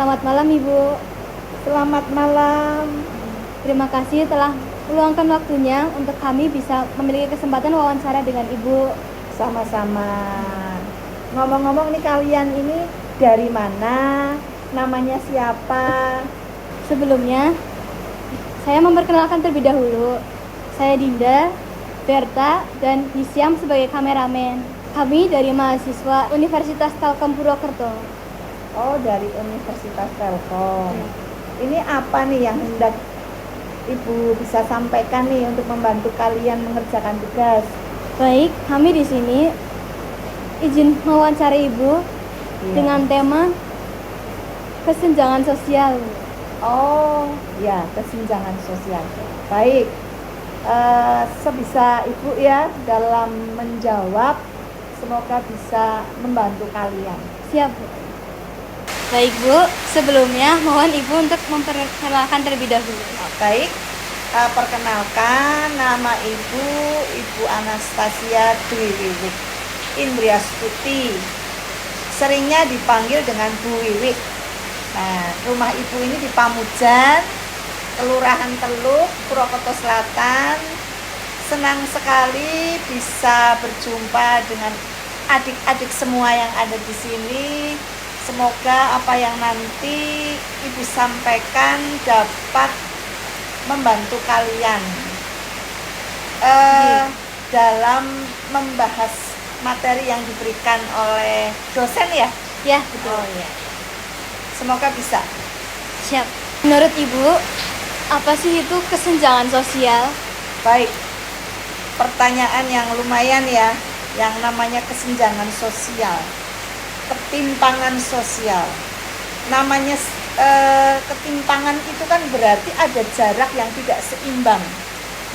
Selamat malam Ibu. Selamat malam. Terima kasih telah meluangkan waktunya untuk kami bisa memiliki kesempatan wawancara dengan Ibu. Sama-sama. Ngomong-ngomong nih, kalian ini dari mana? Namanya siapa? Sebelumnya, saya memperkenalkan terlebih dahulu. Saya Dinda, Berta, dan Hisyam sebagai kameramen. Kami dari mahasiswa Universitas Telkom Purwokerto. Oh, dari Universitas Telkom. Ini apa nih yang hendak Ibu bisa sampaikan nih untuk membantu kalian mengerjakan tugas? Baik, kami di sini izin mewawancarai Ibu dengan tema kesenjangan sosial. Oh, ya, kesenjangan sosial. Baik. Sebisa Ibu ya dalam menjawab, semoga bisa membantu kalian. Siap, Bu. Baik, Bu. Sebelumnya mohon Ibu untuk memperkenalkan terlebih dahulu. Baik, perkenalkan nama Ibu Anastasia Dwi Wiwik Indriastuti. Seringnya dipanggil dengan Bu Wiwik. Nah, rumah Ibu ini di Pamujan, Kelurahan Teluk, Purwokerto Selatan. Senang sekali bisa berjumpa dengan adik-adik semua yang ada di sini. Semoga apa yang nanti Ibu sampaikan dapat membantu kalian dalam membahas materi yang diberikan oleh dosen ya? Ya, betul. Oh ya. Semoga bisa. Siap. Menurut Ibu, apa sih itu kesenjangan sosial? Baik. Pertanyaan yang lumayan ya, yang namanya kesenjangan sosial. Ketimpangan sosial. Namanya ketimpangan itu kan berarti ada jarak yang tidak seimbang,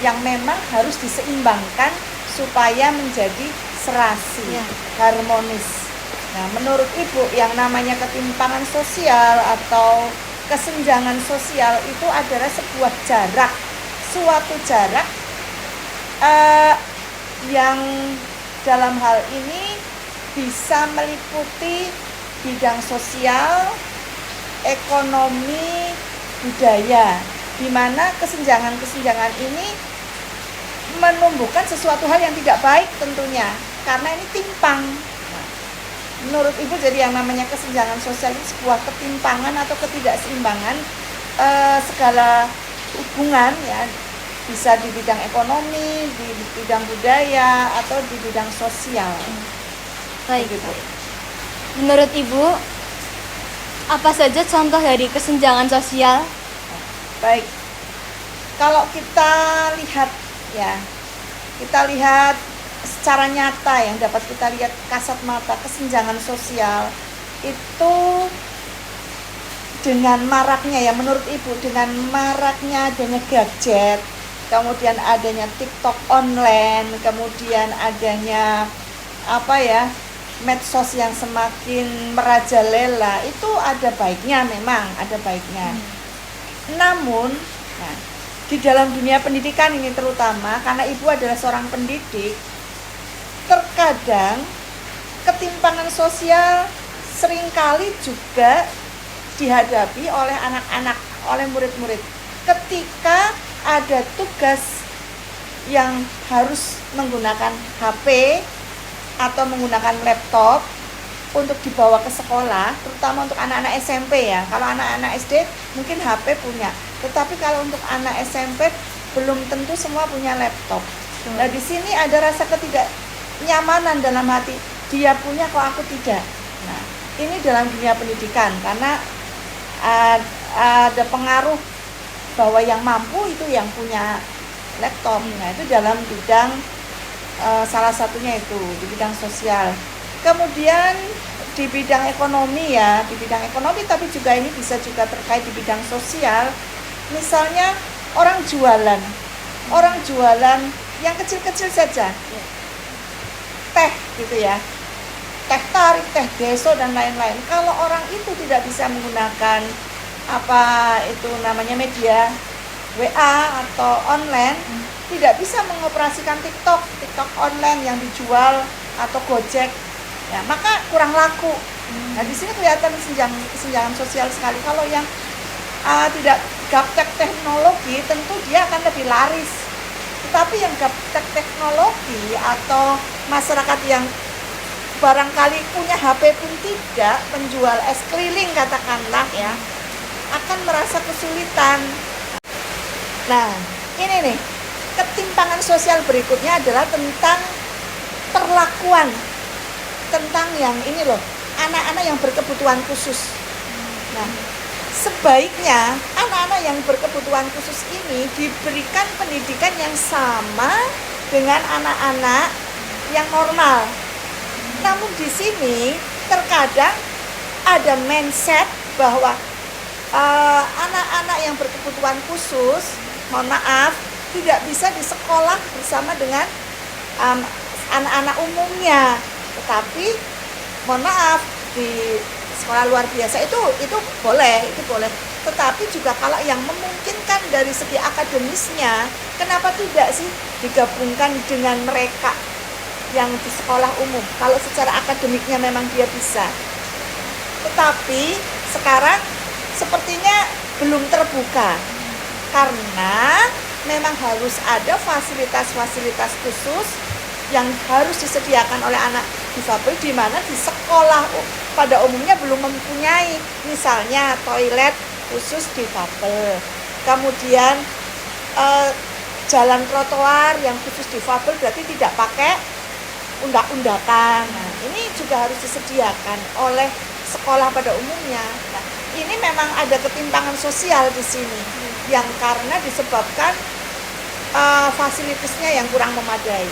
yang memang harus diseimbangkan supaya menjadi serasi, harmonis. Nah, menurut Ibu, yang namanya ketimpangan sosial atau kesenjangan sosial itu adalah sebuah jarak, suatu jarak yang dalam hal ini bisa meliputi bidang sosial, ekonomi, budaya, di mana kesenjangan-kesenjangan ini menumbuhkan sesuatu hal yang tidak baik tentunya, karena ini timpang. Nah, menurut Ibu, jadi yang namanya kesenjangan sosial itu sebuah ketimpangan atau ketidakseimbangan segala hubungan ya, bisa di bidang ekonomi, di bidang budaya, atau di bidang sosial. Baik, gitu. Menurut Ibu, apa saja contoh dari kesenjangan sosial? Baik, kalau kita lihat ya, kita lihat secara nyata yang dapat kita lihat kasat mata, kesenjangan sosial itu dengan maraknya ya, menurut Ibu, dengan maraknya adanya gadget, kemudian adanya TikTok online, kemudian adanya medsos yang semakin merajalela, itu ada baiknya, memang ada baiknya. Namun, di dalam dunia pendidikan ini terutama, karena Ibu adalah seorang pendidik, terkadang ketimpangan sosial seringkali juga dihadapi oleh anak-anak, oleh murid-murid. Ketika ada tugas yang harus menggunakan HP atau menggunakan laptop untuk dibawa ke sekolah, terutama untuk anak-anak SMP ya. Kalau anak-anak SD mungkin HP punya, tetapi kalau untuk anak SMP belum tentu semua punya laptop. Nah, di sini ada rasa ketidaknyamanan dalam hati, dia punya kok aku tidak. Nah, ini dalam dunia pendidikan, karena ada pengaruh bahwa yang mampu itu yang punya laptop. Nah, itu dalam bidang salah satunya itu di bidang sosial. Kemudian di bidang ekonomi ya, di bidang ekonomi, tapi juga ini bisa juga terkait di bidang sosial. Misalnya orang jualan yang kecil-kecil saja, teh gitu ya, teh tarik, teh deso dan lain-lain. Kalau orang itu tidak bisa menggunakan media WA atau online, tidak bisa mengoperasikan TikTok online yang dijual atau Gojek, ya maka kurang laku. Nah, di sini kelihatan kesenjangan sosial sekali. Kalau yang tidak gaptek teknologi, tentu dia akan lebih laris. Tetapi yang gaptek teknologi atau masyarakat yang barangkali punya HP pun tidak, penjual es keliling katakanlah ya, akan merasa kesulitan. Nah, ini nih, ketimpangan sosial berikutnya adalah tentang perlakuan, tentang yang ini loh, anak-anak yang berkebutuhan khusus. Nah, sebaiknya anak-anak yang berkebutuhan khusus ini diberikan pendidikan yang sama dengan anak-anak yang normal. Namun di sini terkadang ada mindset bahwa anak-anak yang berkebutuhan khusus, mohon maaf, tidak bisa di sekolah bersama dengan anak-anak umumnya. Tetapi mohon maaf, di sekolah luar biasa itu boleh. Tetapi juga kalau yang memungkinkan dari segi akademisnya, kenapa tidak sih digabungkan dengan mereka yang di sekolah umum kalau secara akademiknya memang dia bisa. Tetapi sekarang sepertinya belum terbuka karena memang harus ada fasilitas-fasilitas khusus yang harus disediakan oleh anak difabel, di mana di sekolah pada umumnya belum mempunyai, misalnya toilet khusus difabel, kemudian jalan trotoar yang khusus difabel berarti tidak pakai undak-undakan. Nah, ini juga harus disediakan oleh sekolah pada umumnya. Nah, ini memang ada ketimpangan sosial di sini yang karena disebabkan fasilitasnya yang kurang memadai.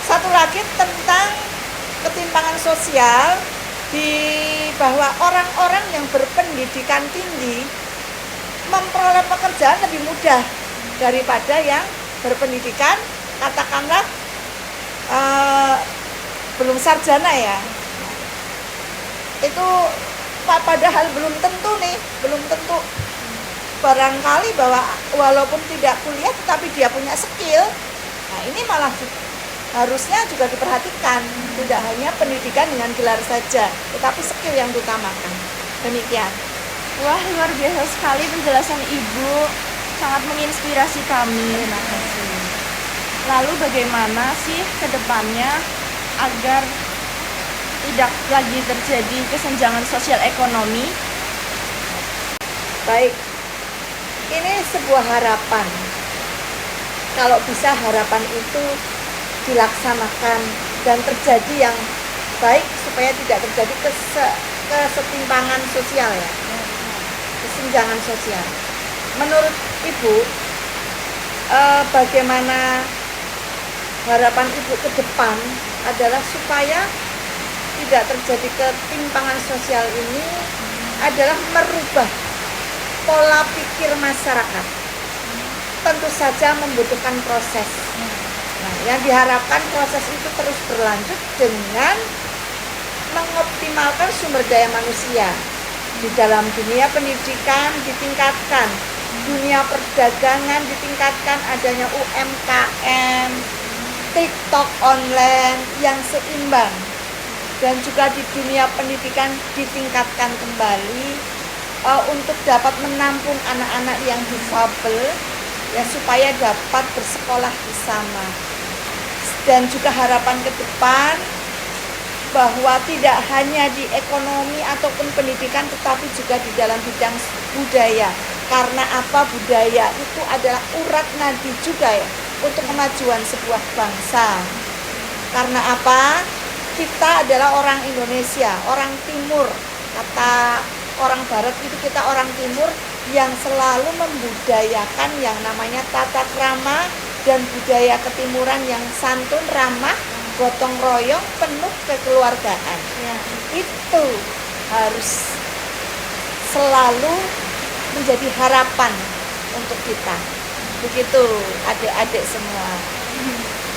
Satu lagi tentang ketimpangan sosial di bahwa orang-orang yang berpendidikan tinggi memperoleh pekerjaan lebih mudah daripada yang berpendidikan katakanlah belum sarjana ya. Itu padahal belum tentu barangkali bahwa walaupun tidak kuliah tetapi dia punya skill. Nah, ini malah harusnya juga diperhatikan, tidak hanya pendidikan dengan gelar saja, tetapi skill yang diutamakan. Demikian. Wah, luar biasa sekali penjelasan Ibu, sangat menginspirasi kami. Terima kasih. Lalu bagaimana sih ke depannya agar tidak lagi terjadi kesenjangan sosial ekonomi? Baik, ini sebuah harapan. Kalau bisa harapan itu dilaksanakan dan terjadi yang baik supaya tidak terjadi kesetimpangan sosial ya, kesenjangan sosial. Menurut Ibu, bagaimana harapan Ibu ke depan adalah supaya tidak terjadi ketimpangan sosial ini adalah merubah pola pikir masyarakat. Tentu saja membutuhkan proses. Nah, yang diharapkan proses itu terus berlanjut dengan mengoptimalkan sumber daya manusia di dalam dunia pendidikan ditingkatkan, dunia perdagangan ditingkatkan, adanya UMKM, TikTok online yang seimbang, dan juga di dunia pendidikan ditingkatkan kembali untuk dapat menampung anak-anak yang difabel ya, supaya dapat bersekolah bersama. Dan juga harapan ke depan bahwa tidak hanya di ekonomi ataupun pendidikan, tetapi juga di dalam bidang budaya. Karena apa? Budaya itu adalah urat nadi juga ya untuk kemajuan sebuah bangsa. Karena apa? Kita adalah orang Indonesia, orang Timur. Kata orang Barat itu kita orang Timur yang selalu membudayakan yang namanya tata krama dan budaya ketimuran yang santun, ramah, gotong royong, penuh kekeluargaan. Ya. Itu harus selalu menjadi harapan untuk kita. Begitu adik-adik semua.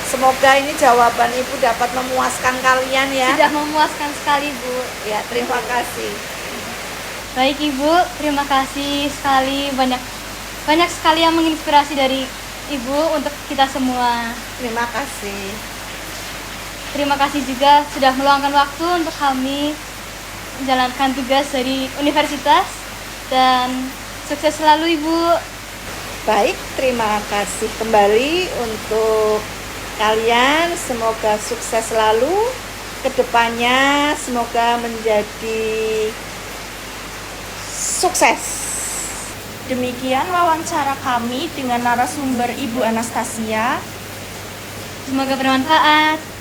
Semoga ini jawaban Ibu dapat memuaskan kalian ya. Sudah memuaskan sekali, Bu. Ya, terima kasih. Baik Ibu, terima kasih sekali, banyak sekali yang menginspirasi dari Ibu untuk kita semua. Terima kasih. Terima kasih juga sudah meluangkan waktu untuk kami menjalankan tugas dari universitas, dan sukses selalu Ibu. Baik, terima kasih kembali untuk kalian. Semoga sukses selalu kedepannya, semoga menjadi sukses. Demikian wawancara kami dengan narasumber Ibu Anastasia. Semoga bermanfaat.